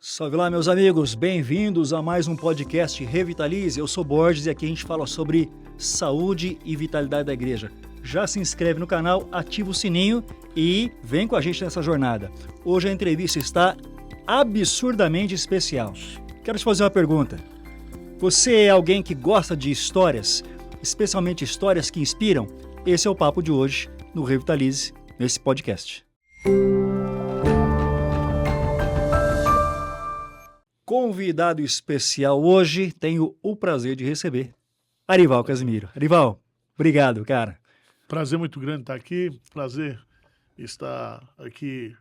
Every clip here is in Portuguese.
Salve lá, meus amigos, bem-vindos a mais um podcast Revitalize. Eu sou Borges e aqui a gente fala sobre saúde e vitalidade da igreja. Já se inscreve no canal, ativa o sininho e vem com a gente nessa jornada. Hoje a entrevista está absurdamente especial. Quero te fazer uma pergunta. Você é alguém que gosta de histórias, especialmente histórias que inspiram? Esse é o papo de hoje no Revitalize, nesse podcast. Convidado especial hoje, tenho o prazer de receber Arival Casimiro. Arival, obrigado, cara. Prazer muito grande estar aqui, prazer estar aqui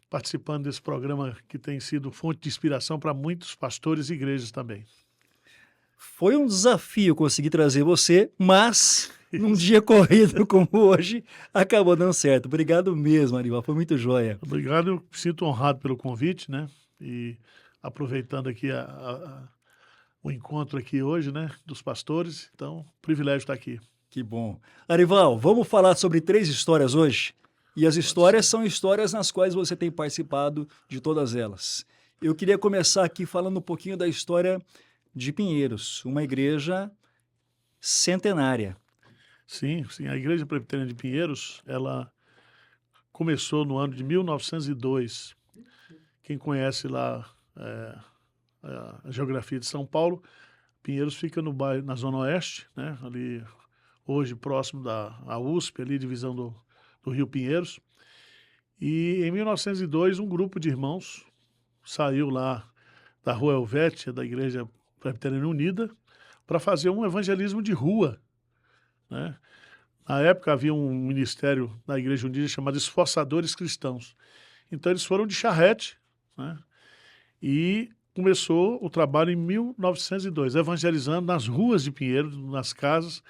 participando desse programa que tem sido fonte de inspiração para muitos pastores e igrejas também. Foi um desafio conseguir trazer você, mas num dia corrido como hoje, acabou dando certo. Obrigado mesmo, Arival, foi muito joia. Obrigado, eu me sinto honrado pelo convite, né? E aproveitando aqui o encontro aqui hoje, né, dos pastores, então, privilégio estar aqui. Que bom. Arival, vamos falar sobre 3 histórias hoje? E as histórias são histórias nas quais você tem participado de todas elas. Eu queria começar aqui falando um pouquinho da história de Pinheiros, uma igreja centenária. Sim, a Igreja Presbiteriana de Pinheiros, ela começou no ano de 1902. Quem conhece lá a geografia de São Paulo, Pinheiros fica no bairro, na Zona Oeste, né? Ali hoje próximo da USP, ali divisão do Rio Pinheiros. E em 1902 um grupo de irmãos saiu lá da Rua Helvétia, da Igreja Presbiteriana Unida, para fazer um evangelismo de rua, né? Na época havia um ministério na Igreja Unida chamado Esforçadores Cristãos. Então eles foram de charrete, né? E começou o trabalho em 1902, evangelizando nas ruas de Pinheiros, nas casas.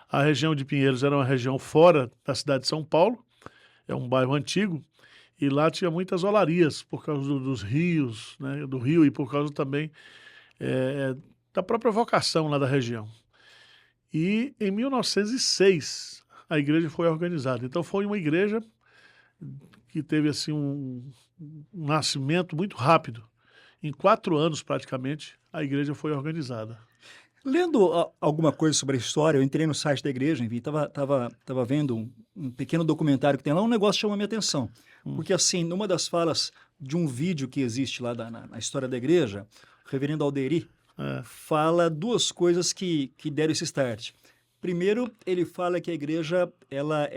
A região de Pinheiros era uma região fora da cidade de São Paulo, é um bairro antigo, e lá tinha muitas olarias por causa dos rios, né, do rio, e por causa também da própria vocação lá da região. E em 1906 a igreja foi organizada. Então foi uma igreja que teve assim um nascimento muito rápido. Em 4 anos, praticamente, a igreja foi organizada. Lendo alguma coisa sobre a história, eu entrei no site da igreja, enfim, tava vendo um pequeno documentário que tem lá, um negócio chamou a minha atenção. Porque, assim, numa das falas de um vídeo que existe lá na história da igreja, o reverendo Alderi fala 2 coisas que deram esse start. Primeiro, ele fala que a igreja, ela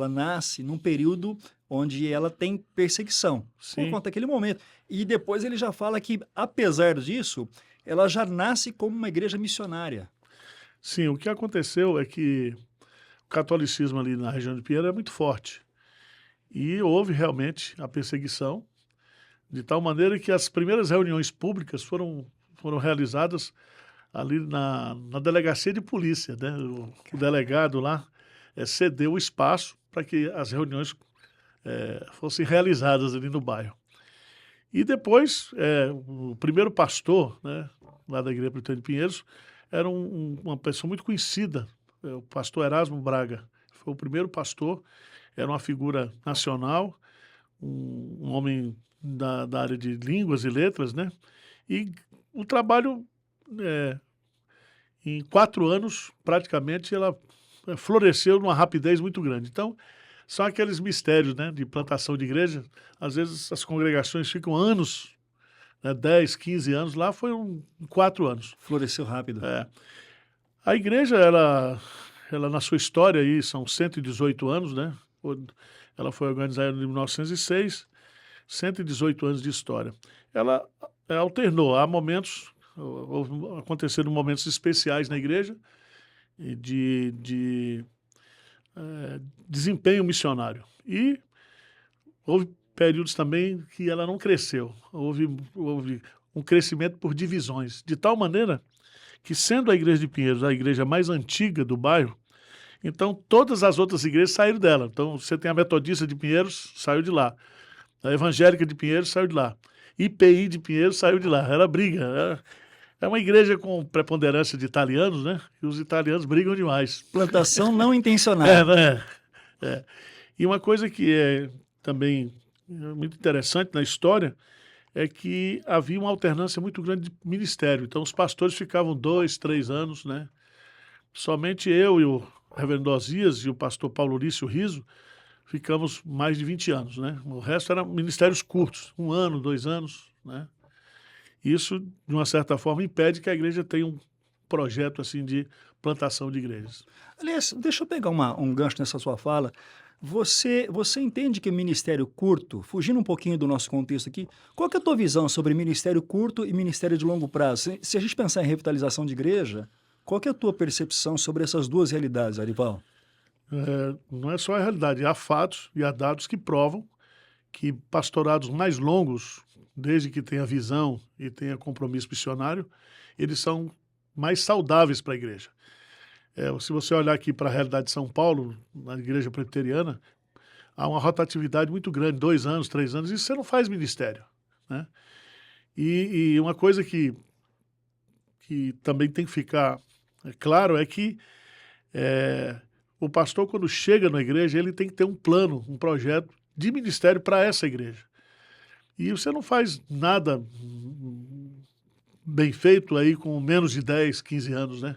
nasce num período onde ela tem perseguição, por conta daquele momento. E depois ele já fala que, apesar disso, ela já nasce como uma igreja missionária. Sim, o que aconteceu é que o catolicismo ali na região de Pinheiros é muito forte. E houve realmente a perseguição, de tal maneira que as primeiras reuniões públicas foram realizadas ali na delegacia de polícia, né? O delegado lá cedeu o espaço para que as reuniões fossem realizadas ali no bairro. E depois, o primeiro pastor, né, lá da Igreja Presbiteriana de Pinheiros, era uma pessoa muito conhecida, o pastor Erasmo Braga. Foi o primeiro pastor, era uma figura nacional, um homem da área de línguas e letras, né? E o trabalho, em 4 anos, praticamente, ela floresceu numa rapidez muito grande. Então, são aqueles mistérios, né, de plantação de igreja. Às vezes as congregações ficam anos, né, 10, 15 anos. Lá foi 4 anos. Floresceu rápido. A igreja, ela na sua história, aí, são 118 anos, né? Ela foi organizada em 1906, 118 anos de história. Ela alternou, há momentos, aconteceram momentos especiais na igreja, de desempenho missionário. E houve períodos também que ela não cresceu. Houve um crescimento por divisões, de tal maneira que, sendo a igreja de Pinheiros a igreja mais antiga do bairro, então todas as outras igrejas saíram dela. Então você tem a Metodista de Pinheiros, saiu de lá. A Evangélica de Pinheiros saiu de lá. IPI de Pinheiros saiu de lá. Era briga. É uma igreja com preponderância de italianos, né? E os italianos brigam demais. Plantação não intencional. E uma coisa que é também muito interessante na história é que havia uma alternância muito grande de ministério. Então, os pastores ficavam 2, 3 anos, né? Somente eu e o reverendo Osias e o pastor Paulo Urício Riso ficamos mais de 20 anos, né? O resto eram ministérios curtos, 1 ano, 2 anos, né? Isso, de uma certa forma, impede que a igreja tenha um projeto assim de plantação de igrejas. Aliás, deixa eu pegar um gancho nessa sua fala. Você entende que ministério curto, fugindo um pouquinho do nosso contexto aqui, qual que é a tua visão sobre ministério curto e ministério de longo prazo? Se a gente pensar em revitalização de igreja, qual que é a tua percepção sobre essas duas realidades, Arival? Não é só a realidade, há fatos e há dados que provam que pastorados mais longos, desde que tenha visão e tenha compromisso missionário, eles são mais saudáveis para a igreja. Se você olhar aqui para a realidade de São Paulo, na igreja presbiteriana, há uma rotatividade muito grande, 2 anos, 3 anos, e você não faz ministério, né? E uma coisa que também tem que ficar claro é que o pastor, quando chega na igreja, ele tem que ter um plano, um projeto de ministério para essa igreja. E você não faz nada bem feito aí com menos de 10, 15 anos, né?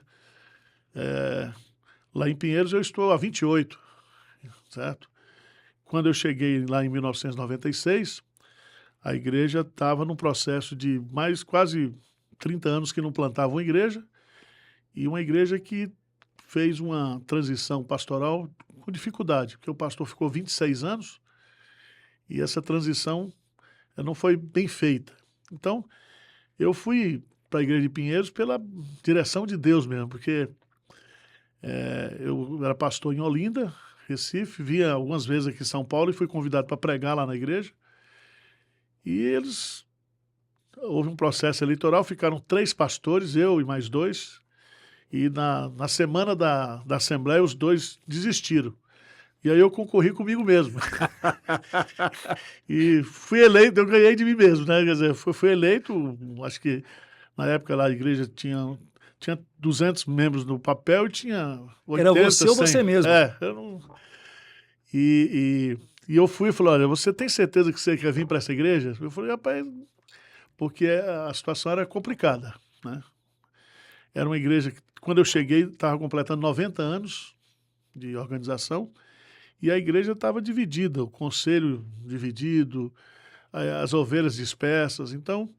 Lá em Pinheiros eu estou há 28, certo? Quando eu cheguei lá em 1996, a igreja estava num processo de mais quase 30 anos que não plantava uma igreja, e uma igreja que fez uma transição pastoral com dificuldade, porque o pastor ficou 26 anos e essa transição não foi bem feita. Então, eu fui para a igreja de Pinheiros pela direção de Deus mesmo, porque eu era pastor em Olinda, Recife, via algumas vezes aqui em São Paulo e fui convidado para pregar lá na igreja. E houve um processo eleitoral, ficaram 3 pastores, eu e mais 2, e na semana da Assembleia os 2 desistiram. E aí eu concorri comigo mesmo. E fui eleito, eu ganhei de mim mesmo, né? Quer dizer, fui eleito, acho que na época lá a igreja tinha 200 membros no papel e tinha 80, Era você 100. ou você mesmo? Eu não... E eu fui e falei, olha, você tem certeza que você quer vir para essa igreja? Eu falei, rapaz, porque a situação era complicada, né? Era uma igreja que, quando eu cheguei, estava completando 90 anos de organização e a igreja estava dividida, o conselho dividido, as ovelhas dispersas. Então,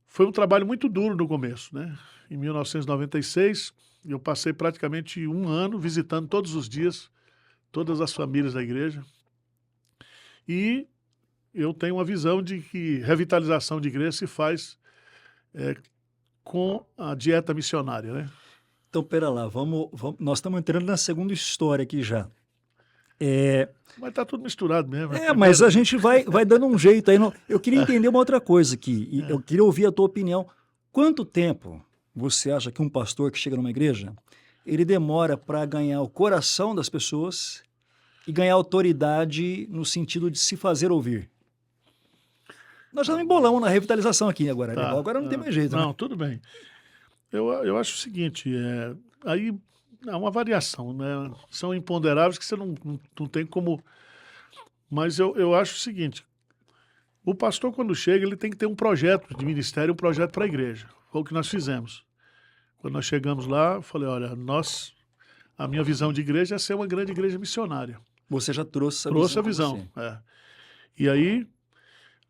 foi um trabalho muito duro no começo, né? Em 1996, eu passei praticamente 1 ano visitando todos os dias todas as famílias da igreja. E eu tenho uma visão de que revitalização de igreja se faz com a dieta missionária, né? Então, pera lá, nós estamos entrando na segunda história aqui já. Mas está tudo misturado mesmo. Mas a gente vai dando um jeito aí. Eu queria entender uma outra coisa aqui, e eu queria ouvir a tua opinião. Quanto tempo você acha que um pastor que chega numa igreja, ele demora para ganhar o coração das pessoas e ganhar autoridade no sentido de se fazer ouvir? Nós já embolamos na revitalização aqui agora. Agora não tem mais jeito, Não, né? tudo bem. Eu acho o seguinte, aí há uma variação, né? São imponderáveis que você não tem como... Mas eu acho o seguinte, o pastor, quando chega, ele tem que ter um projeto de ministério, um projeto para a igreja. Foi o que nós fizemos. Quando nós chegamos lá, eu falei, olha, a minha visão de igreja é ser uma grande igreja missionária. Você já trouxe a visão. E aí,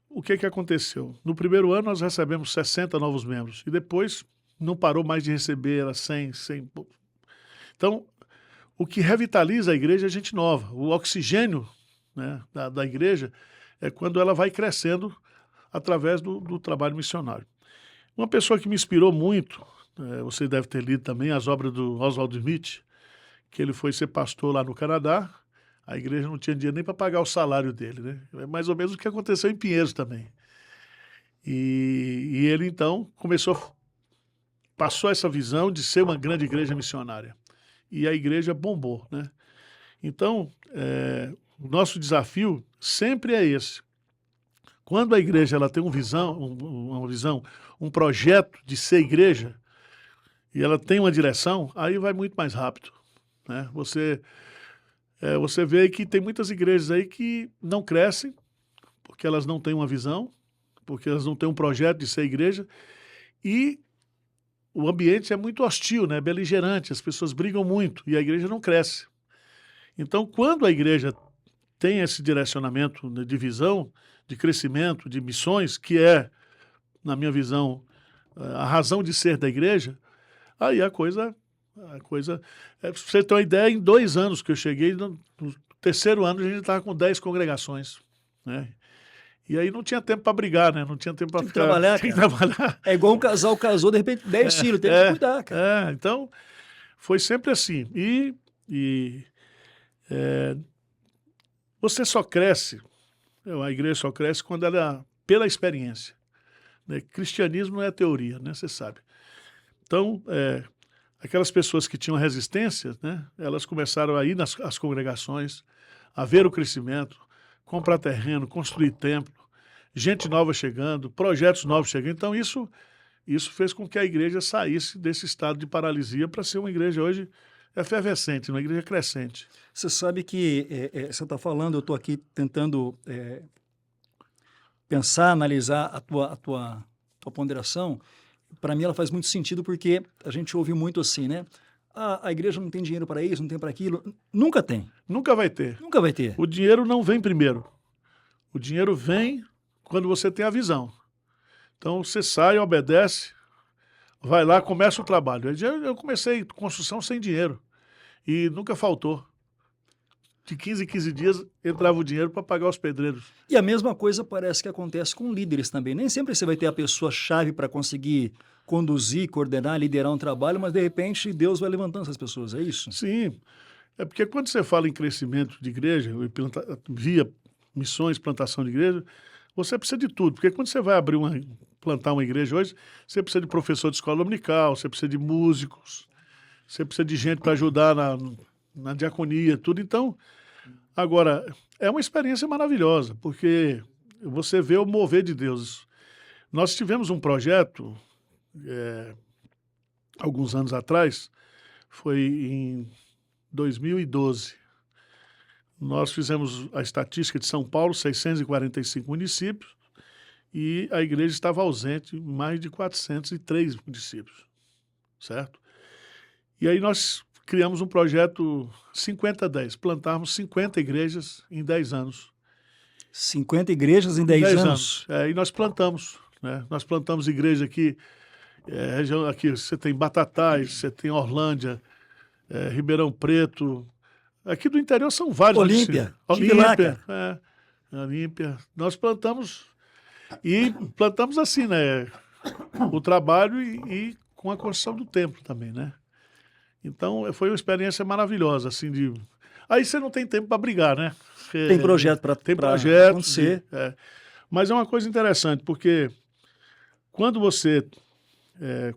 o que aconteceu? No primeiro ano, nós recebemos 60 novos membros. E depois, não parou mais de receber, era 100. Então, o que revitaliza a igreja é gente nova. O oxigênio, né, da igreja é quando ela vai crescendo através do trabalho missionário. Uma pessoa que me inspirou muito, você deve ter lido também as obras do Oswald Smith, que ele foi ser pastor lá no Canadá. A igreja não tinha dinheiro nem para pagar o salário dele, né? É mais ou menos o que aconteceu em Pinheiros também. E ele, então, passou essa visão de ser uma grande igreja missionária. E a igreja bombou, né? Então, o nosso desafio sempre é esse. Quando a igreja ela tem uma visão, um projeto de ser igreja, e ela tem uma direção, aí vai muito mais rápido, né? Você vê que tem muitas igrejas aí que não crescem, porque elas não têm uma visão, porque elas não têm um projeto de ser igreja, e o ambiente é muito hostil, né? Beligerante, as pessoas brigam muito e a igreja não cresce. Então, quando a igreja tem esse direcionamento de visão, de crescimento, de missões, que é, na minha visão, a razão de ser da igreja, aí a coisa pra você ter uma ideia, em 2 anos que eu cheguei, no terceiro ano a gente estava com 10 congregações, né? E aí não tinha tempo para brigar, né? Não tinha tempo para Tem que ficar... trabalhar, Tem que cara. trabalhar. É igual um casal casou, de repente 10 filhos, tem que cuidar, cara. Então, foi sempre assim. Você só cresce, a igreja só cresce quando ela, pela experiência, né? Cristianismo não é teoria, né? Você sabe. Então, aquelas pessoas que tinham resistência, né? Elas começaram a ir nas congregações, a ver o crescimento, comprar terreno, construir templo, gente nova chegando, projetos novos chegando. Então, isso fez com que a igreja saísse desse estado de paralisia para ser uma igreja hoje efervescente, uma igreja crescente. Você sabe que você está falando, eu estou aqui tentando pensar, analisar a tua ponderação. Para mim ela faz muito sentido porque a gente ouve muito assim, né? A igreja não tem dinheiro para isso, não tem para aquilo. Nunca tem. Nunca vai ter. Nunca vai ter. O dinheiro não vem primeiro. O dinheiro vem quando você tem a visão. Então você sai, obedece, vai lá, começa o trabalho. Eu comecei construção sem dinheiro e nunca faltou. De 15 em 15 dias entrava o dinheiro para pagar os pedreiros. E a mesma coisa parece que acontece com líderes também. Nem sempre você vai ter a pessoa-chave para conseguir conduzir, coordenar, liderar um trabalho, mas de repente Deus vai levantando essas pessoas, é isso? Sim, é porque quando você fala em crescimento de igreja, via missões, plantação de igreja, você precisa de tudo. Porque quando você vai plantar uma igreja hoje, você precisa de professor de escola dominical, você precisa de músicos, você precisa de gente para ajudar na diaconia, tudo. Então, agora, é uma experiência maravilhosa, porque você vê o mover de Deus. Nós tivemos um projeto, alguns anos atrás, foi em 2012. Nós fizemos a estatística de São Paulo, 645 municípios, e a igreja estava ausente em mais de 403 municípios, certo? E aí nós criamos um projeto 50-10, plantarmos 50 igrejas em 10 anos. 50 igrejas em 10 anos? E nós plantamos, né? Nós plantamos igreja aqui, região aqui, você tem Batatais, você tem Orlândia, Ribeirão Preto, aqui do interior são vários. Olímpia. Olímpia. Nós plantamos, e plantamos assim, né? O trabalho e com a construção do templo também, né? Então, foi uma experiência maravilhosa, assim, de... Aí você não tem tempo para brigar, né? Tem projeto para acontecer. Mas é uma coisa interessante, porque quando você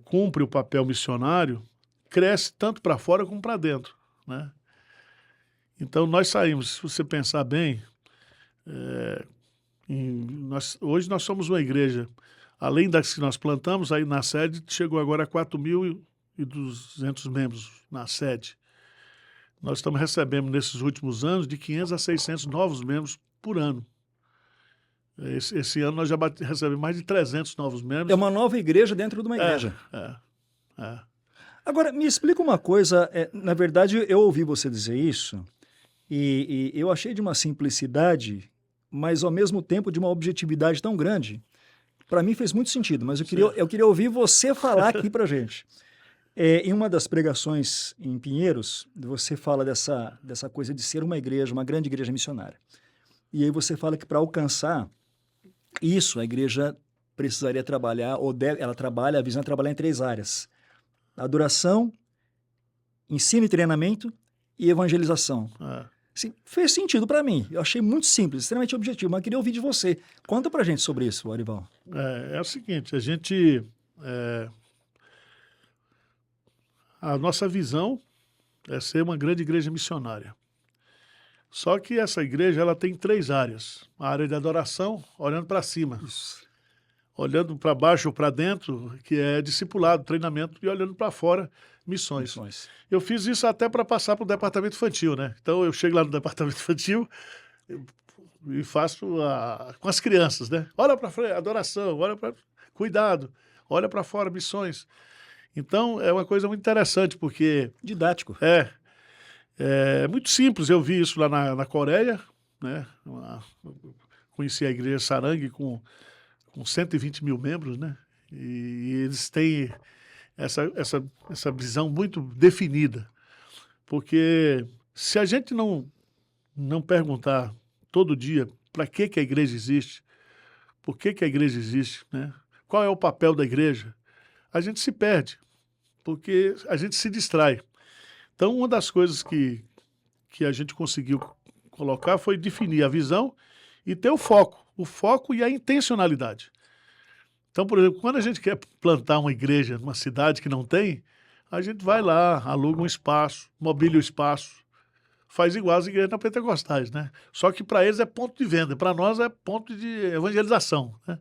cumpre o papel missionário, cresce tanto para fora como para dentro, né? Então, nós saímos, se você pensar bem, hoje nós somos uma igreja, além das que nós plantamos, aí na sede chegou agora a 4.200 membros na sede. Nós estamos recebendo, nesses últimos anos, de 500 a 600 novos membros por ano. Esse ano nós já recebemos mais de 300 novos membros. É uma nova igreja dentro de uma igreja. Agora, me explica uma coisa. Na verdade, eu ouvi você dizer isso e eu achei de uma simplicidade, mas ao mesmo tempo de uma objetividade tão grande. Para mim fez muito sentido, mas eu queria ouvir você falar aqui para gente. Em uma das pregações em Pinheiros, você fala dessa coisa de ser uma igreja, uma grande igreja missionária. E aí você fala que para alcançar isso, a igreja precisaria trabalhar, a visão é trabalhar em 3 áreas. Adoração, ensino e treinamento e evangelização. Assim, fez sentido para mim. Eu achei muito simples, extremamente objetivo, mas eu queria ouvir de você. Conta pra gente sobre isso, Arival. É o seguinte, a nossa visão é ser uma grande igreja missionária. Só que essa igreja ela tem 3 áreas. A área de adoração, olhando para cima. Isso. Olhando para baixo ou para dentro, que é discipulado, treinamento, e olhando para fora, missões. Eu fiz isso até para passar para o departamento infantil, né? Então eu chego lá no departamento infantil, e faço com as crianças, né? Olha para frente, adoração, olha para cuidado, olha para fora, missões. Então, é uma coisa muito interessante, porque Didático. é muito simples. Eu vi isso lá na Coreia, né? Conheci a igreja Sarang com 120 mil membros, né? E eles têm essa visão muito definida. Porque se a gente não perguntar todo dia para que a igreja existe, por que a igreja existe, né? Qual é o papel da igreja, a gente se perde, porque a gente se distrai. Então, uma das coisas que a gente conseguiu colocar foi definir a visão e ter o foco e a intencionalidade. Então, por exemplo, quando a gente quer plantar uma igreja numa cidade que não tem, a gente vai lá, aluga um espaço, mobília o espaço, faz igual as igrejas pentecostais, né? Só que para eles é ponto de venda, para nós é ponto de evangelização, né?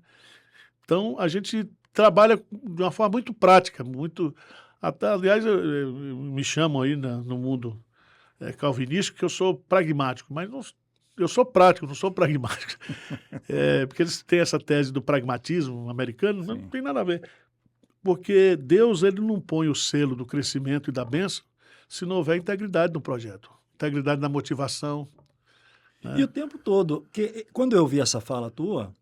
Então, a gente trabalha de uma forma muito prática, muito... Até, aliás, me chamam aí no mundo calvinístico que eu sou pragmático, mas eu sou prático, não sou pragmático. Porque eles têm essa tese do pragmatismo americano, mas não tem nada a ver. Porque Deus ele não põe o selo do crescimento e da bênção se não houver integridade no projeto, integridade na motivação. Né? E o tempo todo, que quando eu vi essa fala tua,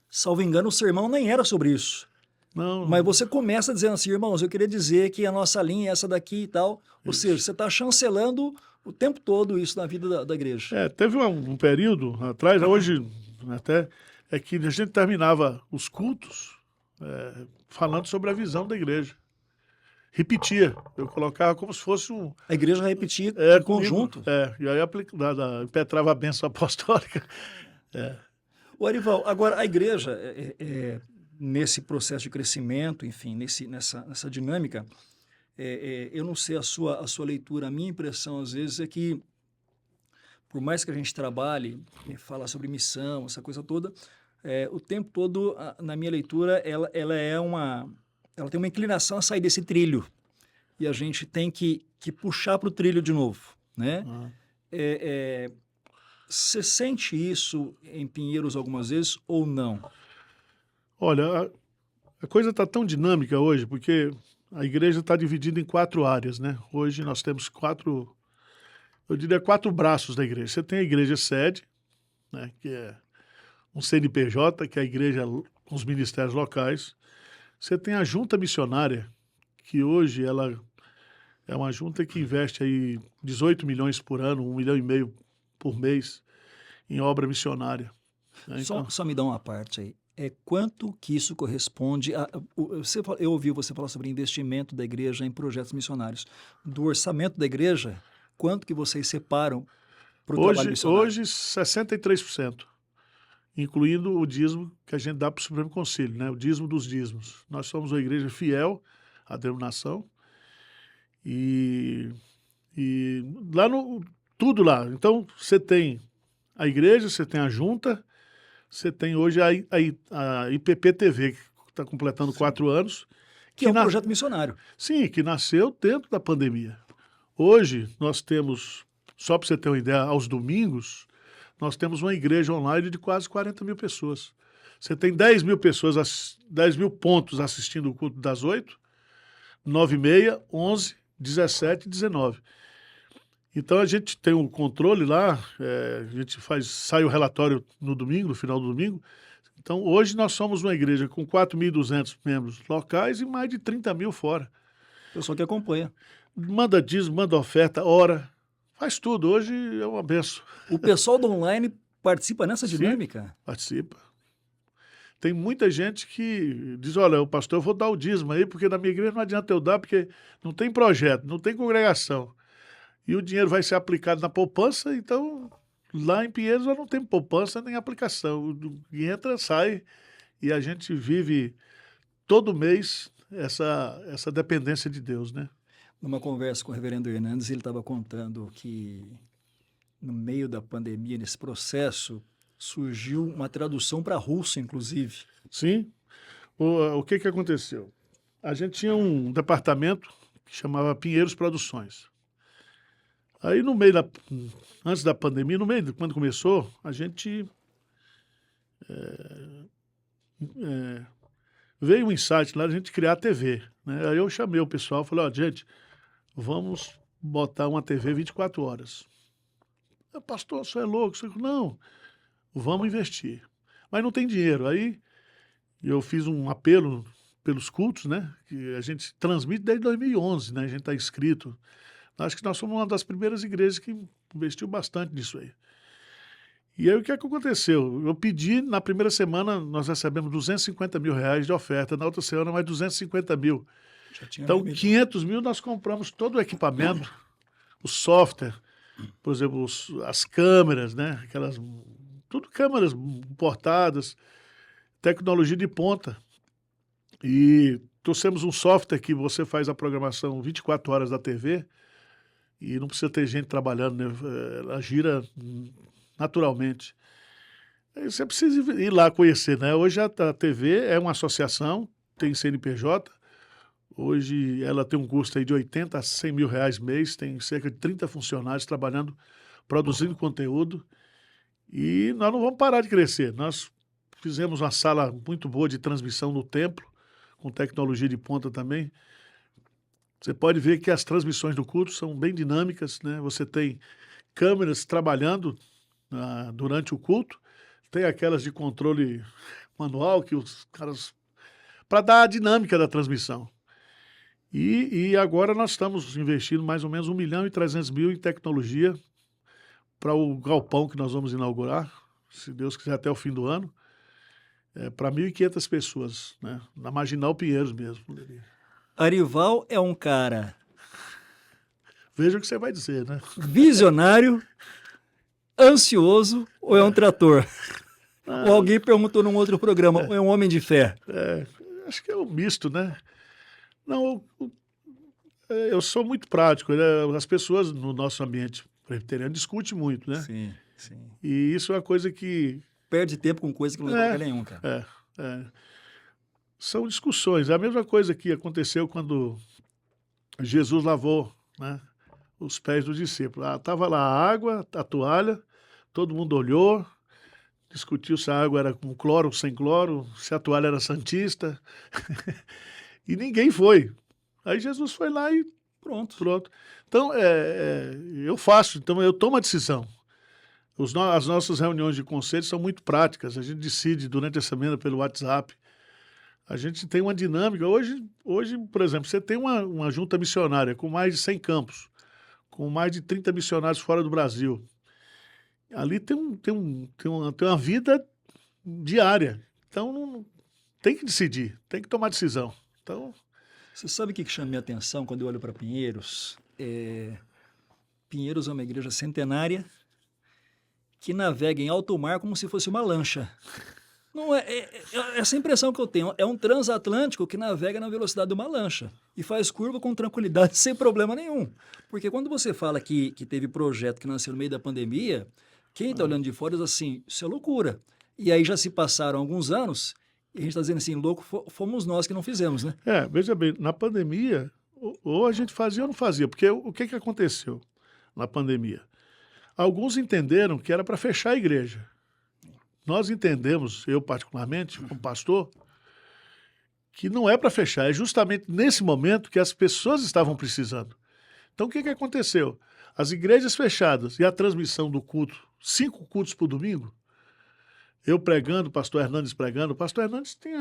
salvo engano, o sermão nem era sobre isso. Não, Mas você começa dizendo assim, irmãos, eu queria dizer que a nossa linha é essa daqui e tal. Ou seja, você está chancelando o tempo todo isso na vida da igreja. Teve um período atrás, hoje até, é que a gente terminava os cultos falando sobre a visão da igreja. Repetia, eu colocava como se fosse um... A igreja repetia em conjunto. E aí impetrava a bênção apostólica. Ô Arival, agora a igreja, nesse processo de crescimento, enfim, nessa dinâmica, eu não sei a sua leitura, a minha impressão às vezes é que, por mais que a gente trabalhe, fala sobre missão, essa coisa toda, o tempo todo, na minha leitura, ela tem uma inclinação a sair desse trilho. E a gente tem que puxar para o trilho de novo, né? Você sente isso em Pinheiros algumas vezes ou não? Olha, a coisa está tão dinâmica hoje, porque a igreja está dividida em 4 áreas, né? Hoje nós temos 4 braços da igreja. Você tem a igreja sede, né, que é um CNPJ, que é a igreja com os ministérios locais. Você tem a junta missionária, que hoje ela é uma junta que investe aí 18 milhões por ano, 1,5 milhão por mês em obra missionária. Né? Então, Só me dá uma parte aí. Quanto que isso corresponde a... Eu ouvi você falar sobre investimento da igreja em projetos missionários. Do orçamento da igreja, quanto que vocês separam para o trabalho missionário? Hoje, 63%. Incluindo o dízimo que a gente dá para o Supremo Conselho, né? O dízimo dos dízimos. Nós somos uma igreja fiel à denominação e lá tudo lá. Então, você tem a igreja, você tem a junta, você tem hoje a IPP-TV, que está completando 4 anos. Que é um projeto missionário. Sim, que nasceu dentro da pandemia. Hoje, nós temos, só para você ter uma ideia, aos domingos, nós temos uma igreja online de quase 40 mil pessoas. Você tem 10 mil pessoas, 10 mil pontos assistindo o culto das 8, 9h30, 11, 17 e 19. Então a gente tem um controle lá, a gente sai o relatório no domingo, no final do domingo. Então hoje nós somos uma igreja com 4.200 membros locais e mais de 30 mil fora. Pessoal que acompanha. Manda dízimo, manda oferta, ora. Faz tudo, hoje é uma benção. O pessoal do online participa nessa dinâmica? Sim, participa. Tem muita gente que diz, olha, o pastor, eu vou dar o dízimo aí, porque na minha igreja não adianta eu dar, porque não tem projeto, não tem congregação. E o dinheiro vai ser aplicado na poupança, então lá em Pinheiros não tem poupança nem aplicação. Entra, sai, e a gente vive todo mês essa dependência de Deus, né? Numa conversa com o reverendo Hernandes, ele estava contando que no meio da pandemia, nesse processo, surgiu uma tradução para russo, inclusive. Sim. O que aconteceu? A gente tinha um departamento que chamava Pinheiros Produções. Aí antes da pandemia, no meio, quando começou, a gente veio um insight lá, a gente criar a TV, né? Aí eu chamei o pessoal, falei, ó, gente, vamos botar uma TV 24 horas. Pastor, você é louco? Não, vamos investir. Mas não tem dinheiro. Aí eu fiz um apelo pelos cultos, né? Que a gente transmite desde 2011, né? A gente está inscrito. Acho que nós somos uma das primeiras igrejas que investiu bastante nisso aí. E aí o que é que aconteceu? Eu pedi, na primeira semana nós recebemos R$250 mil de oferta, na outra semana mais 250 mil. Então, 500 mil nós compramos todo o equipamento, o software, por exemplo, as câmeras, né? Tudo câmeras importadas, tecnologia de ponta. E trouxemos um software que você faz a programação 24 horas da TV e não precisa ter gente trabalhando, né? Ela gira naturalmente. Aí você precisa ir lá conhecer, né? Hoje a TV é uma associação, tem CNPJ. Hoje ela tem um custo aí de 80 a 100 mil reais mês, tem cerca de 30 funcionários trabalhando, produzindo conteúdo. E nós não vamos parar de crescer. Nós fizemos uma sala muito boa de transmissão no templo, com tecnologia de ponta também. Você pode ver que as transmissões do culto são bem dinâmicas, né? Você tem câmeras trabalhando durante o culto, tem aquelas de controle manual que os caras... para dar a dinâmica da transmissão. E agora nós estamos investindo mais ou menos 1.300.000 em tecnologia para o galpão que nós vamos inaugurar, se Deus quiser, até o fim do ano, para 1.500 pessoas, né? Na Marginal Pinheiros mesmo. Arival é um cara... Veja o que você vai dizer, né? Visionário, ansioso ou é um trator? Ou alguém perguntou num outro programa, ou é um homem de fé? Acho que é um misto, né? Não, eu sou muito prático, né? As pessoas no nosso ambiente presbiteriano discutem muito, né? Sim, sim. E isso é uma coisa que... Perde tempo com coisa que não leva a lugar nenhum, cara. São discussões. É a mesma coisa que aconteceu quando Jesus lavou, né, os pés dos discípulos. Estava lá a água, a toalha, todo mundo olhou, discutiu se a água era com cloro ou sem cloro, se a toalha era santista, e ninguém foi. Aí Jesus foi lá e pronto. Então, eu faço, então eu tomo a decisão. As nossas reuniões de conselho são muito práticas, a gente decide durante a semana pelo WhatsApp. A gente tem uma dinâmica. Hoje por exemplo, você tem uma junta missionária com mais de 100 campos, com mais de 30 missionários fora do Brasil. Ali tem uma vida diária. Então, tem que decidir, tem que tomar decisão. Então... Você sabe o que chama minha atenção quando eu olho para Pinheiros? Pinheiros é uma igreja centenária que navega em alto mar como se fosse uma lancha. Não essa impressão que eu tenho. É um transatlântico que navega na velocidade de uma lancha e faz curva com tranquilidade, sem problema nenhum. Porque quando você fala que teve projeto que nasceu no meio da pandemia, quem está olhando de fora diz assim, isso é loucura. E aí já se passaram alguns anos e a gente está dizendo assim, louco, fomos nós que não fizemos, né? Veja bem, na pandemia, ou a gente fazia ou não fazia, porque o que aconteceu na pandemia? Alguns entenderam que era para fechar a igreja. Nós entendemos, eu particularmente, como pastor, que não é para fechar, é justamente nesse momento que as pessoas estavam precisando. Então, o que aconteceu? As igrejas fechadas e a transmissão do culto, 5 cultos por domingo, eu pregando, o pastor Hernandes pregando. O pastor Hernandes tem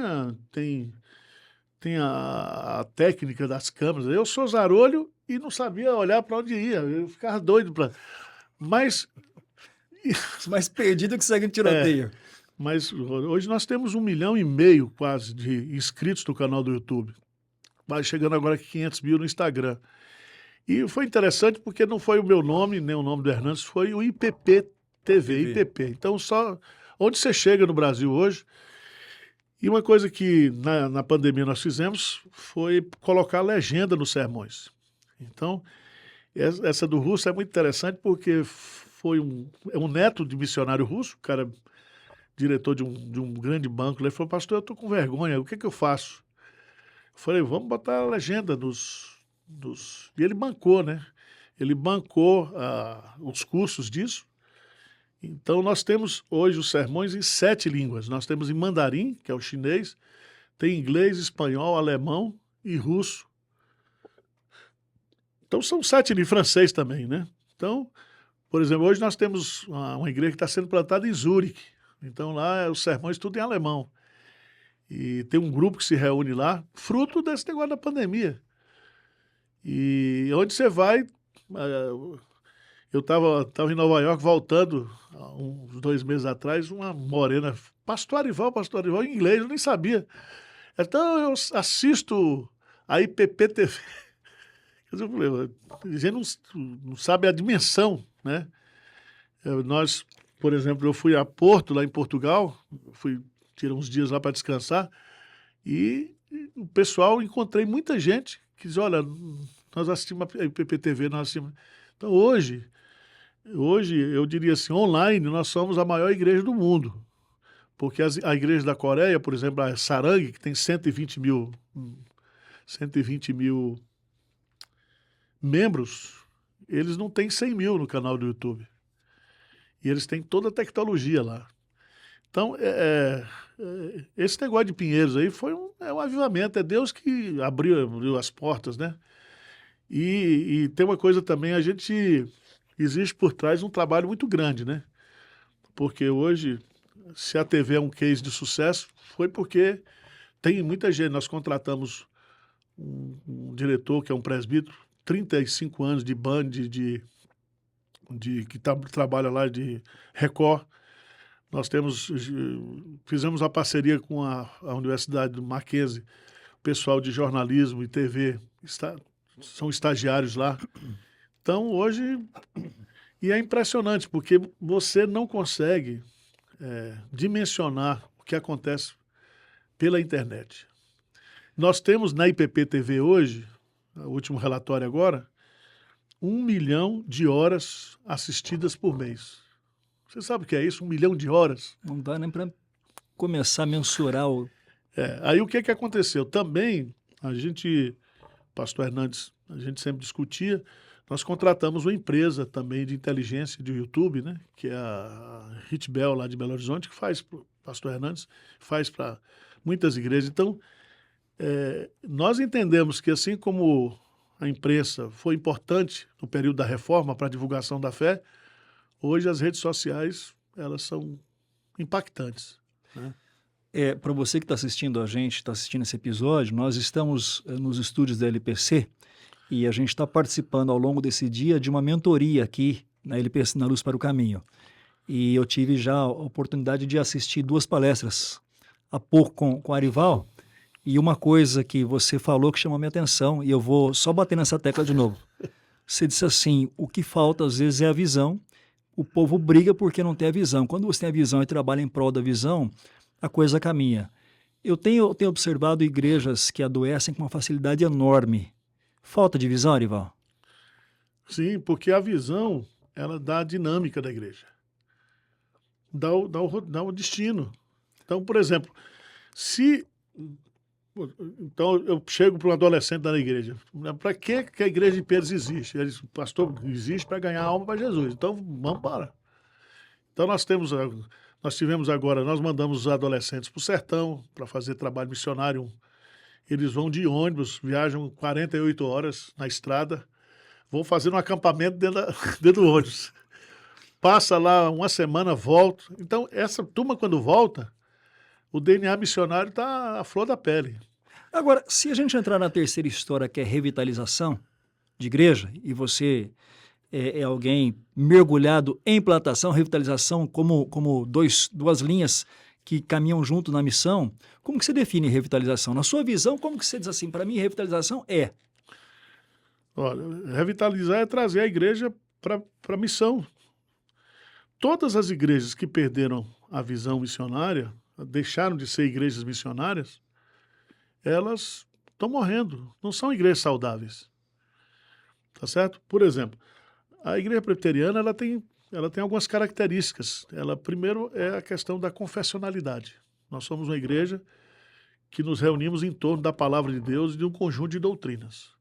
a técnica das câmeras. Eu sou zarolho e não sabia olhar para onde ia, eu ficava doido para... Mas... Mais perdido que segue um tiroteio. Mas hoje nós temos 1,5 milhão quase de inscritos no canal do YouTube. Vai chegando agora 500 mil no Instagram. E foi interessante porque não foi o meu nome, nem o nome do Hernandes, foi o IPP TV, IPP. Então, só onde você chega no Brasil hoje. E uma coisa que na pandemia nós fizemos foi colocar legenda nos sermões. Então, essa do russo é muito interessante porque é um neto de missionário russo, o cara, diretor de um grande banco, ele falou, pastor, eu estou com vergonha, o que eu faço? Eu falei, vamos botar a legenda E ele bancou, né? ele bancou os cursos disso. Então, nós temos hoje os sermões em 7 línguas. Nós temos em mandarim, que é o chinês, tem inglês, espanhol, alemão e russo. Então, são 7 em francês também, né? Então, por exemplo, hoje nós temos uma igreja que está sendo plantada em Zurique. Então, lá os sermões tudo em alemão. E tem um grupo que se reúne lá, fruto desse negócio da pandemia. E onde você vai... Eu estava em Nova York, voltando, uns 2 meses atrás, uma morena, Pastor Arival, em inglês, eu nem sabia. Então, eu assisto a IPP-TV. Eu falei, a gente não sabe a dimensão, né? Nós, por exemplo, eu fui a Porto, lá em Portugal, tirei uns dias lá para descansar, e o pessoal, encontrei muita gente que diz, olha, nós assistimos a IPP-TV, nós assistimos... Então, hoje, eu diria assim, online, nós somos a maior igreja do mundo. Porque a igreja da Coreia, por exemplo, a Sarang, que tem 120 mil membros, eles não têm 100 mil no canal do YouTube. E eles têm toda a tecnologia lá. Então, esse negócio de Pinheiros aí foi um avivamento, é Deus que abriu as portas, né? E tem uma coisa também, existe por trás um trabalho muito grande, né? Porque hoje, se a TV é um case de sucesso, foi porque tem muita gente. Nós contratamos um diretor que é um presbítero, 35 anos de Band, que trabalha lá de Record. Nós fizemos uma parceria com a Universidade do Mackenzie, o pessoal de jornalismo e TV são estagiários lá. Então, hoje... E é impressionante, porque você não consegue dimensionar o que acontece pela internet. Nós temos na IPP-TV hoje, o último relatório agora, 1 milhão de horas assistidas por mês. Você sabe o que é isso? 1 milhão de horas? Não dá nem para começar a mensurar o... Aí o que aconteceu? Também, Pastor Hernandes, a gente sempre discutia, nós contratamos uma empresa também de inteligência de YouTube, né? Que é a Hitbel lá de Belo Horizonte, que faz para o Pastor Hernandes, faz para muitas igrejas. Então, nós entendemos que assim como a imprensa foi importante no período da reforma para a divulgação da fé, hoje as redes sociais, elas são impactantes, né? Para você que está assistindo a gente, está assistindo esse episódio, nós estamos nos estúdios da LPC e a gente está participando ao longo desse dia de uma mentoria aqui na LPC, na Luz para o Caminho. E eu tive já a oportunidade de assistir 2 palestras há pouco com a Arival, e uma coisa que você falou que chamou a minha atenção, e eu vou só bater nessa tecla de novo. Você disse assim, o que falta às vezes é a visão, o povo briga porque não tem a visão. Quando você tem a visão e trabalha em prol da visão, a coisa caminha. Eu tenho observado igrejas que adoecem com uma facilidade enorme. Falta de visão, Arival? Sim, porque a visão, ela dá a dinâmica da igreja. Dá o destino. Então, por exemplo, Então, eu chego para um adolescente da igreja. Para que a igreja de Pedro existe? Ele diz, pastor, existe para ganhar alma para Jesus. Então, vamos para. Então, nós tivemos agora, nós mandamos os adolescentes para o sertão para fazer trabalho missionário. Eles vão de ônibus, viajam 48 horas na estrada, vão fazer um acampamento dentro do ônibus. Passa lá uma semana, volta. Então, essa turma, quando volta, o DNA missionário está à flor da pele. Agora, se a gente entrar na terceira história, que é revitalização de igreja, e você é alguém mergulhado em plantação, revitalização, como duas linhas que caminham junto na missão, como que você define revitalização? Na sua visão, como que você diz assim, para mim, revitalização é? Olha, revitalizar é trazer a igreja para a missão. Todas as igrejas que perderam a visão missionária, deixaram de ser igrejas missionárias, elas estão morrendo, não são igrejas saudáveis. Tá certo? Por exemplo, a igreja presbiteriana ela tem algumas características. Primeiro, é a questão da confessionalidade. Nós somos uma igreja que nos reunimos em torno da palavra de Deus e de um conjunto de doutrinas.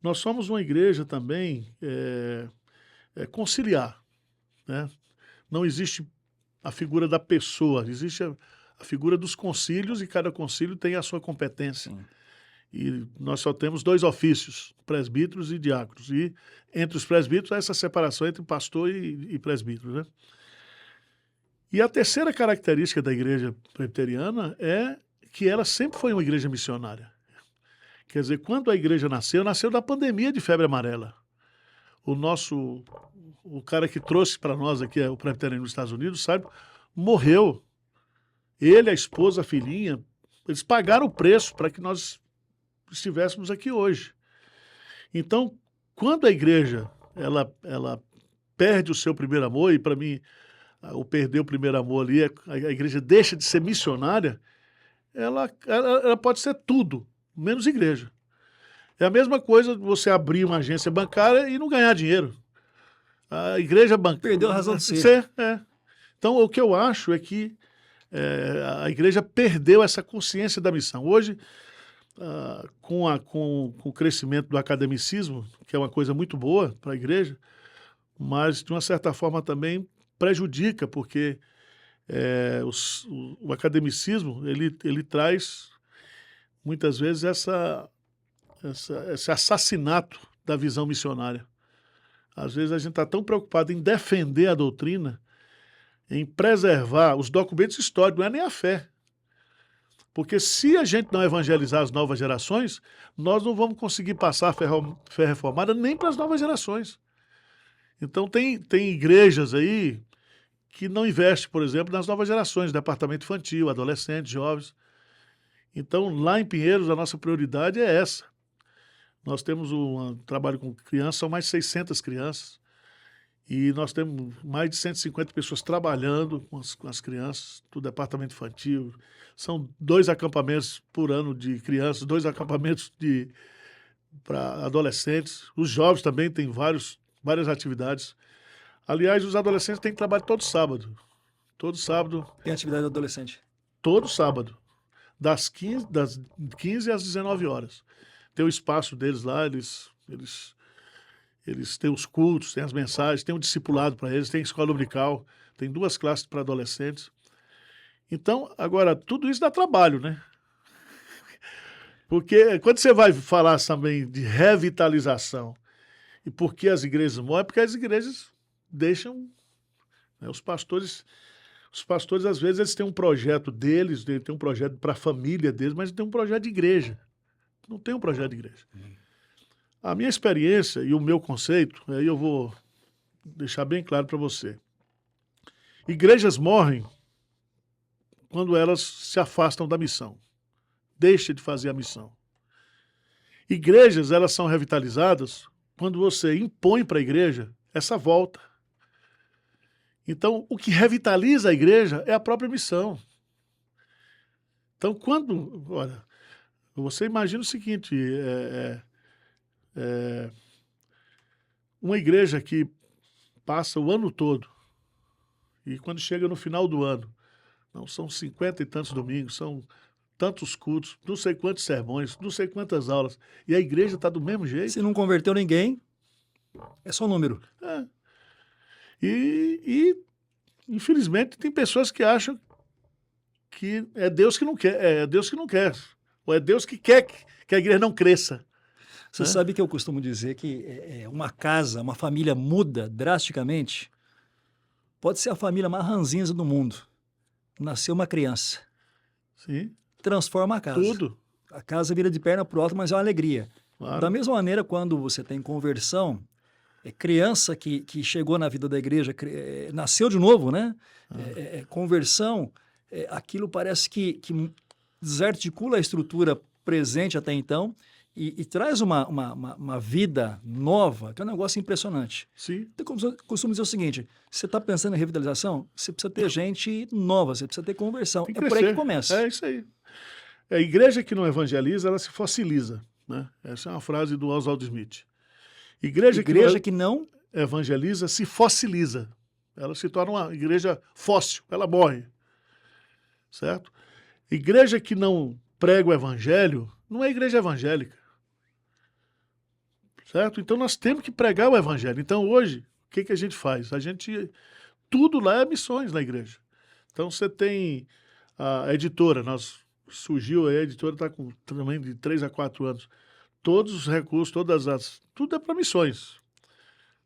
Nós somos uma igreja também conciliar, né? Não existe a figura da pessoa, existe a figura dos concílios e cada concílio tem a sua competência. Sim. E nós só temos 2 ofícios, presbíteros e diáconos. E entre os presbíteros há essa separação entre pastor e presbítero, né? E a terceira característica da igreja presbiteriana é que ela sempre foi uma igreja missionária. Quer dizer, quando a igreja nasceu da pandemia de febre amarela. O cara que trouxe para nós aqui o presbiterianismo nos Estados Unidos, sabe, morreu. Ele, a esposa, a filhinha, eles pagaram o preço para que nós estivéssemos aqui hoje. Então, quando a igreja ela perde o seu primeiro amor, e para mim, o perder o primeiro amor ali, a igreja deixa de ser missionária, ela pode ser tudo, menos igreja. É a mesma coisa você abrir uma agência bancária e não ganhar dinheiro. A igreja bancária... Perdeu a razão de ser. Então, o que eu acho é que a igreja perdeu essa consciência da missão. Hoje, com o crescimento do academicismo, que é uma coisa muito boa para a igreja, mas, de uma certa forma, também prejudica, porque o academicismo ele traz, muitas vezes, esse assassinato da visão missionária. Às vezes a gente está tão preocupado em defender a doutrina, em preservar os documentos históricos, não é nem a fé. Porque se a gente não evangelizar as novas gerações, nós não vamos conseguir passar a fé reformada nem para as novas gerações. Então tem igrejas aí que não investem, por exemplo, nas novas gerações, departamento infantil, adolescentes, jovens. Então, lá em Pinheiros, a nossa prioridade é essa. Nós temos um trabalho com crianças, são mais de 600 crianças, e nós temos mais de 150 pessoas trabalhando com as crianças do departamento infantil. São 2 acampamentos por ano de crianças, 2 acampamentos para adolescentes. Os jovens também têm várias atividades. Aliás, os adolescentes têm trabalho todo sábado. Todo sábado. Tem atividade do adolescente? Todo sábado. Das 15 às 19 horas. Tem o espaço deles lá, eles têm os cultos, têm as mensagens, tem um discipulado para eles, tem escola dominical, tem 2 classes para adolescentes. Então, agora, tudo isso dá trabalho, né? Porque quando você vai falar também de revitalização e por que as igrejas morrem, é porque as igrejas deixam, né, os pastores, às vezes, eles têm um projeto deles, têm um projeto para a família deles, mas tem um projeto de igreja. Não tem um projeto de igreja. A minha experiência e o meu conceito, aí eu vou deixar bem claro para você. Igrejas morrem quando elas se afastam da missão. Deixam de fazer a missão. Igrejas, elas são revitalizadas quando você impõe para a igreja essa volta. Então, o que revitaliza a igreja é a própria missão. Então, olha, você imagina o seguinte, uma igreja que passa o ano todo e quando chega no final do ano, não são 50 e tantos domingos, são tantos cultos, não sei quantos sermões, não sei quantas aulas, e a igreja está do mesmo jeito. Se não converteu ninguém, é só número. E infelizmente, tem pessoas que acham que é Deus que não quer, ou é Deus que quer que a igreja não cresça. Você sabe que eu costumo dizer que uma casa, uma família muda drasticamente. Pode ser a família mais ranzinza do mundo. Nasceu uma criança. Sim. Transforma a casa. Tudo. A casa vira de perna pro alto, mas é uma alegria. Claro. Da mesma maneira, quando você tem conversão, criança que chegou na vida da igreja, nasceu de novo, né? Conversão, aquilo parece que desarticula a estrutura presente até então e traz uma vida nova, que é um negócio impressionante. Sim. Eu costumo dizer o seguinte, você está pensando em revitalização, você precisa ter gente nova, você precisa ter conversão. É por aí que começa. É isso aí. A igreja que não evangeliza, ela se fossiliza. Né? Essa é uma frase do Oswald Smith. Igreja que não evangeliza se fossiliza. Ela se torna uma igreja fóssil, ela morre. Certo? Igreja que não prega o evangelho não é igreja evangélica. certo? Então nós temos que pregar o evangelho. Então hoje, o que a gente faz? Tudo lá é missões na igreja. Então você tem a editora, surgiu a editora, está com também de 3 a 4 anos. Todos os recursos, tudo é para missões,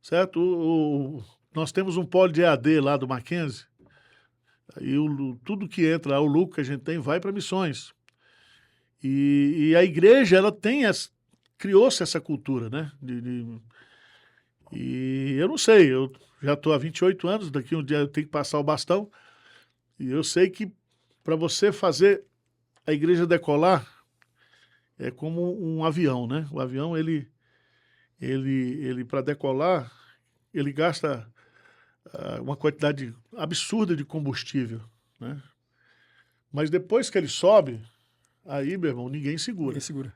certo? Nós temos um polo de EAD lá do Mackenzie, e tudo que entra lá, o lucro que a gente tem, vai para missões. E a igreja, ela criou-se essa cultura, né? E eu não sei, eu já estou há 28 anos, daqui um dia eu tenho que passar o bastão, e eu sei que para você fazer a igreja decolar, é como um avião, né? O avião, ele para decolar, ele gasta uma quantidade absurda de combustível, né? Mas depois que ele sobe, aí, meu irmão, ninguém segura. Ninguém segura.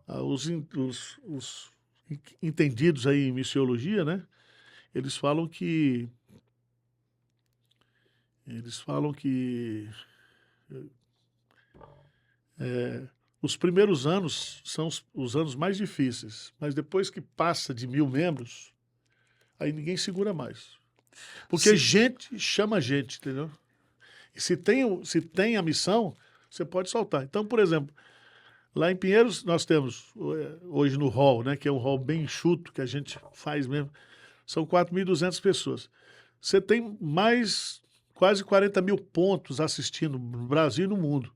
Os entendidos aí em missiologia, né? Eles falam que os primeiros anos são os anos mais difíceis, mas depois que passa de 1.000 membros, aí ninguém segura mais. Porque gente chama gente, entendeu? E se tem a missão, você pode soltar. Então, por exemplo, lá em Pinheiros nós temos, hoje no hall, né, que é um hall bem enxuto, que a gente faz mesmo, são 4.200 pessoas. Você tem mais quase 40 mil pontos assistindo no Brasil e no mundo.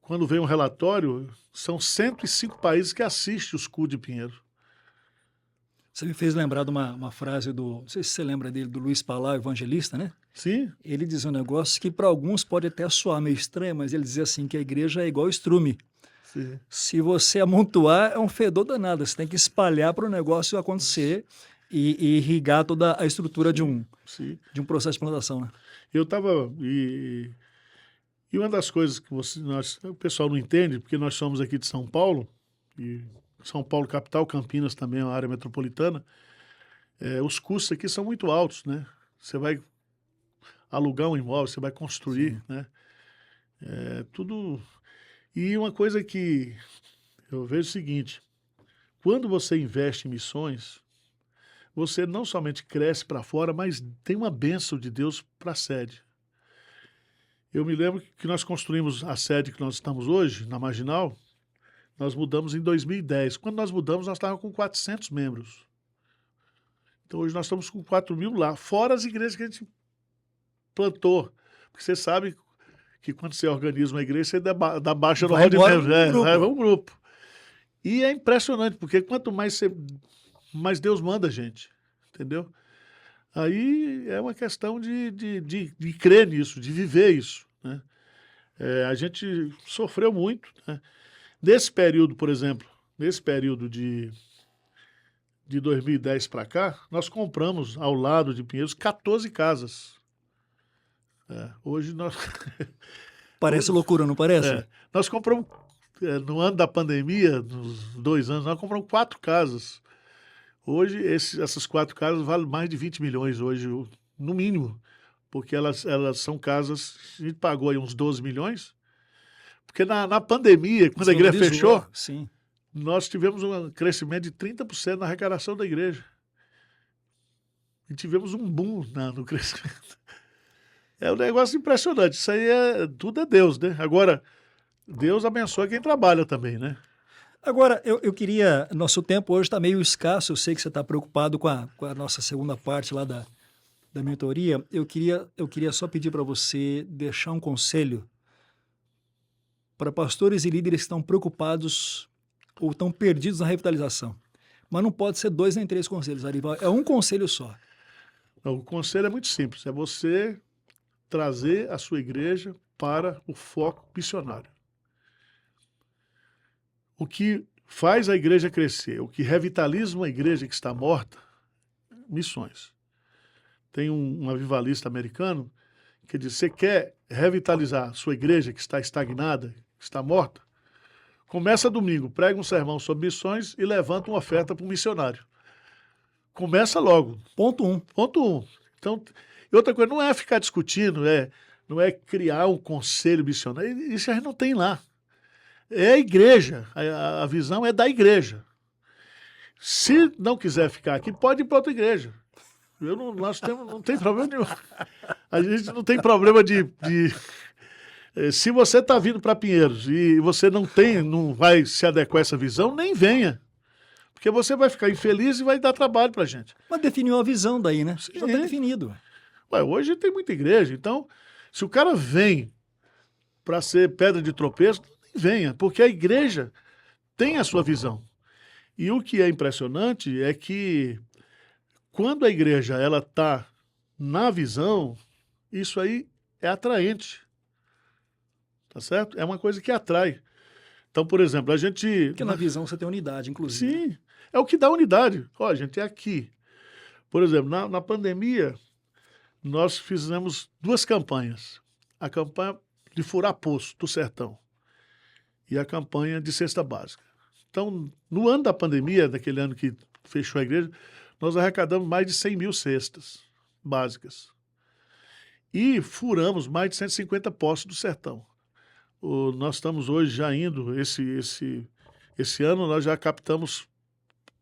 Quando vem um relatório, são 105 países que assistem os cultos de Pinheiro. Você me fez lembrar de uma frase não sei se você lembra dele, do Luiz Palau, evangelista, né? Sim. Ele diz um negócio que para alguns pode até soar meio estranho, mas ele dizia assim que a igreja é igual estrume. Sim. Se você amontoar, é um fedor danado. Você tem que espalhar para o negócio acontecer e irrigar toda a estrutura de um processo de plantação, né? Eu estava... E uma das coisas que o pessoal não entende, porque nós somos aqui de São Paulo, e São Paulo capital, Campinas também é uma área metropolitana, os custos aqui são muito altos, né? Você vai alugar um imóvel, você vai construir, sim, né? Tudo... E uma coisa que eu vejo é o seguinte, quando você investe em missões, você não somente cresce para fora, mas tem uma bênção de Deus para a sede. Eu me lembro que nós construímos a sede que nós estamos hoje, na Marginal, nós mudamos em 2010. Quando nós mudamos, nós estávamos com 400 membros. Então hoje nós estamos com 4.000 lá, fora as igrejas que a gente plantou. Porque você sabe que quando você organiza uma igreja, você dá baixa no hall de membros. Vai um grupo. E é impressionante, porque quanto mais Deus manda a gente, entendeu? Aí é uma questão de crer nisso, de viver isso, né? A gente sofreu muito, né? Nesse período, por exemplo, de 2010 para cá, nós compramos ao lado de Pinheiros 14 casas. Hoje nós... Parece loucura, não parece? Nós compramos, no ano da pandemia, nos 2 anos, nós compramos 4 casas. Hoje, essas 4 casas valem mais de 20 milhões hoje, no mínimo, porque elas são casas, a gente pagou aí uns 12 milhões, porque na pandemia, quando a igreja fechou, sim, nós tivemos um crescimento de 30% na arrecadação da igreja. E tivemos um boom no crescimento. É um negócio impressionante, isso aí tudo é Deus, né? Agora, Deus abençoa quem trabalha também, né? Agora, eu queria... Nosso tempo hoje está meio escasso, eu sei que você está preocupado com a nossa segunda parte lá da mentoria. Eu queria só pedir para você deixar um conselho para pastores e líderes que estão preocupados ou estão perdidos na revitalização. Mas não pode ser 2 nem 3 conselhos, Arival. É um conselho só. Não, o conselho é muito simples. É você trazer a sua igreja para o foco missionário. O que faz a igreja crescer, o que revitaliza uma igreja que está morta, missões. Tem um avivalista americano que diz, você quer revitalizar a sua igreja que está estagnada, que está morta? Começa domingo, prega um sermão sobre missões e levanta uma oferta para um missionário. Começa logo. Ponto 1. Ponto 1. Então, e outra coisa, não é ficar discutindo, não é criar um conselho missionário, isso a gente não tem lá. É a igreja, a visão é da igreja. Se não quiser ficar aqui, pode ir para outra igreja. Não tem problema nenhum. A gente não tem problema se você está vindo para Pinheiros e você não vai se adequar a essa visão, nem venha. Porque você vai ficar infeliz e vai dar trabalho para a gente. Mas definiu a visão daí, né? Sim. Já está definido. Ué, hoje tem muita igreja, então, se o cara vem para ser pedra de tropeço, nem venha, porque a igreja tem a sua visão. E o que é impressionante é que quando a igreja ela está na visão, isso aí é atraente. Tá certo? É uma coisa que atrai. Então, por exemplo, a gente... Porque na visão você tem unidade, inclusive. Sim, é o que dá unidade. Ó, gente, é aqui. Por exemplo, na pandemia, nós fizemos 2 campanhas. A campanha de furar poço do sertão e a campanha de cesta básica. Então, no ano da pandemia, daquele ano que fechou a igreja, nós arrecadamos mais de 100 mil cestas básicas. E furamos mais de 150 poços do sertão. Nós estamos hoje já indo, esse ano nós já captamos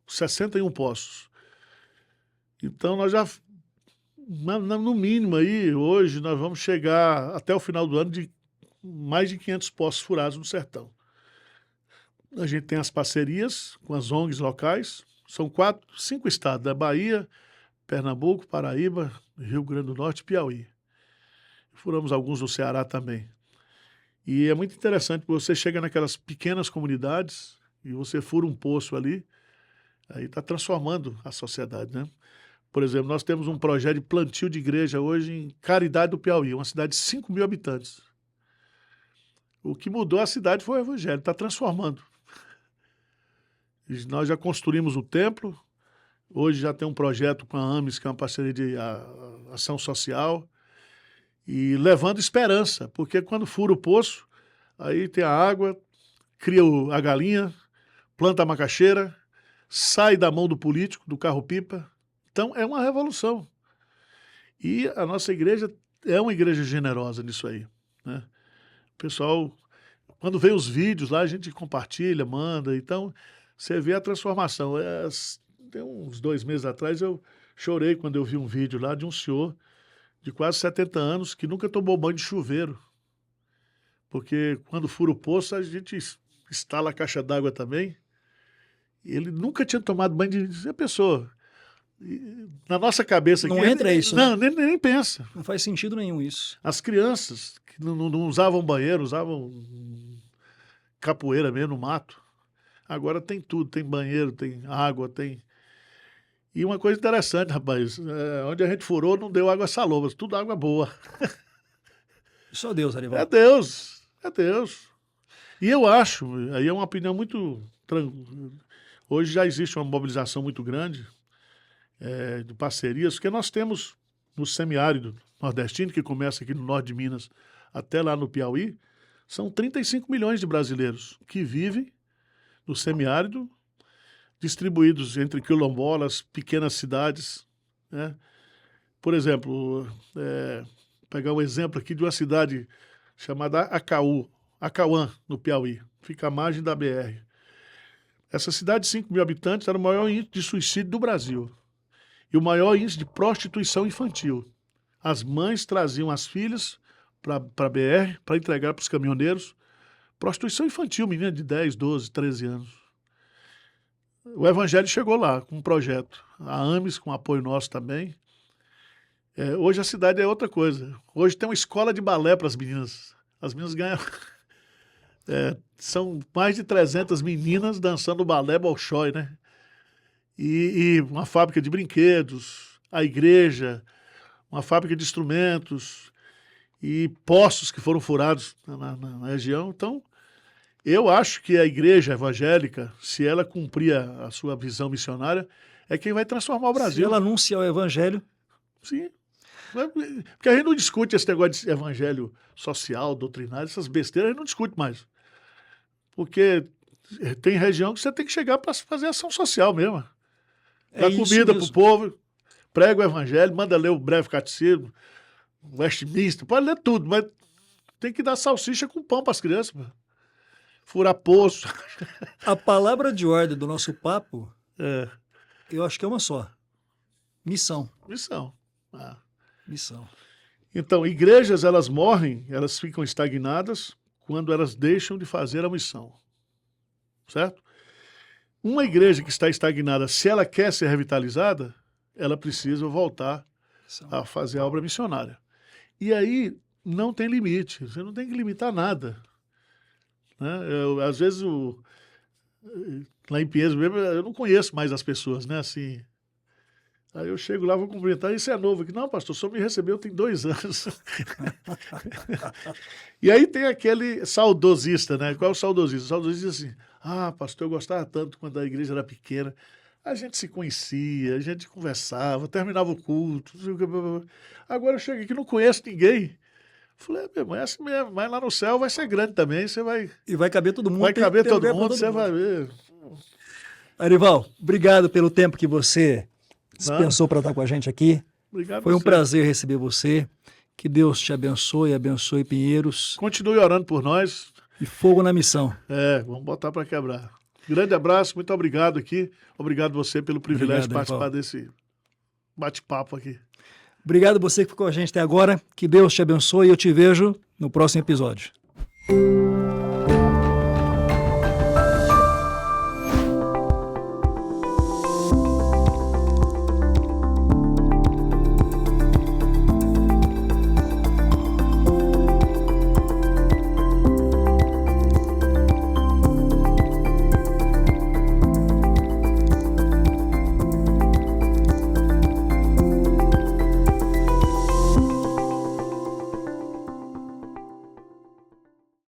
61 poços. Então nós já, no mínimo aí, hoje nós vamos chegar até o final do ano de mais de 500 poços furados no sertão. A gente tem as parcerias com as ONGs locais, são 5 estados, né? Bahia, Pernambuco, Paraíba, Rio Grande do Norte e Piauí. Furamos alguns no Ceará também. E é muito interessante, porque você chega naquelas pequenas comunidades e você fura um poço ali, aí está transformando a sociedade, né? Por exemplo, nós temos um projeto de plantio de igreja hoje em Caridade do Piauí, uma cidade de 5 mil habitantes. O que mudou a cidade foi o evangelho, está transformando. E nós já construímos o templo, hoje já tem um projeto com a AMES, que é uma parceria de ação social, e levando esperança, porque quando fura o poço, aí tem a água, cria a galinha, planta a macaxeira, sai da mão do político, do carro-pipa. Então é uma revolução. E a nossa igreja é uma igreja generosa nisso aí, né? O pessoal, quando vê os vídeos lá, a gente compartilha, manda, então você vê a transformação. Tem uns 2 meses atrás eu chorei quando eu vi um vídeo lá de um senhor de quase 70 anos, que nunca tomou banho de chuveiro. Porque quando fura o poço, a gente instala a caixa d'água também. E ele nunca tinha tomado banho de... A pessoa, na nossa cabeça... Não aqui, entra isso, não, né? nem pensa. Não faz sentido nenhum isso. As crianças que não usavam banheiro, usavam capoeira mesmo no mato. Agora tem tudo, tem banheiro, tem água, tem... E uma coisa interessante, rapaz, onde a gente furou não deu água salobra, tudo água boa. Só Deus, Arivaldo. É Deus, é Deus. E eu acho, aí é uma opinião muito... Hoje já existe uma mobilização muito grande de parcerias, porque nós temos no semiárido nordestino, que começa aqui no norte de Minas até lá no Piauí, são 35 milhões de brasileiros que vivem no semiárido, distribuídos entre quilombolas, pequenas cidades, né? Por exemplo, pegar um exemplo aqui de uma cidade chamada Acauã, no Piauí, fica à margem da BR. Essa cidade de 5 mil habitantes era o maior índice de suicídio do Brasil e o maior índice de prostituição infantil. As mães traziam as filhas para a BR para entregar para os caminhoneiros. Prostituição infantil, menina de 10, 12, 13 anos. O Evangelho chegou lá com um projeto. A AMES, com apoio nosso também. Hoje a cidade é outra coisa. Hoje tem uma escola de balé para as meninas. As meninas ganham... são mais de 300 meninas dançando balé Bolshoi, né? E uma fábrica de brinquedos, a igreja, uma fábrica de instrumentos e poços que foram furados na região. Então, eu acho que a igreja evangélica, se ela cumprir a sua visão missionária, é quem vai transformar o Brasil. Se ela anunciar o evangelho... Sim. Porque a gente não discute esse negócio de evangelho social, doutrinário, essas besteiras, a gente não discute mais. Porque tem região que você tem que chegar para fazer ação social mesmo. Dar comida para o povo, prega o evangelho, manda ler o breve catecismo, o Westminster, pode ler tudo, mas tem que dar salsicha com pão para as crianças. Furar poço. A palavra de ordem do nosso papo É, Eu acho que é uma só. Missão. missão. Ah. Missão. Então, igrejas, elas morrem, elas ficam estagnadas quando elas deixam de fazer a missão. Certo? Uma igreja que está estagnada, se ela quer ser revitalizada, ela precisa voltar Missão. a fazer a obra missionária. E aí não tem limite, você não tem que limitar nada. Né? Às vezes, lá em Pinheiros mesmo, eu não conheço mais as pessoas, né? Assim, aí eu chego lá, vou cumprimentar, isso é novo aqui. Não, pastor, só me recebeu tem 2 anos. E aí tem aquele saudosista, né? Qual é o saudosista? O saudosista diz assim, pastor, eu gostava tanto quando a igreja era pequena. A gente se conhecia, a gente conversava, terminava o culto. Agora eu chego aqui, não conheço ninguém. Falei, meu irmão, é assim mesmo, mas lá no céu vai ser grande também, você vai... E vai caber todo mundo. Vai caber tem todo lugar pra mundo, você vai ver. Arival, obrigado pelo tempo que você Nada. dispensou para estar com a gente aqui. Obrigado Foi a um você. prazer receber você. Que Deus te abençoe, abençoe Pinheiros. Continue orando por nós. E fogo na missão. Vamos botar para quebrar. Grande abraço, muito obrigado aqui. Obrigado você pelo privilégio de participar desse bate-papo aqui. Obrigado você que ficou com a gente até agora. Que Deus te abençoe e eu te vejo no próximo episódio.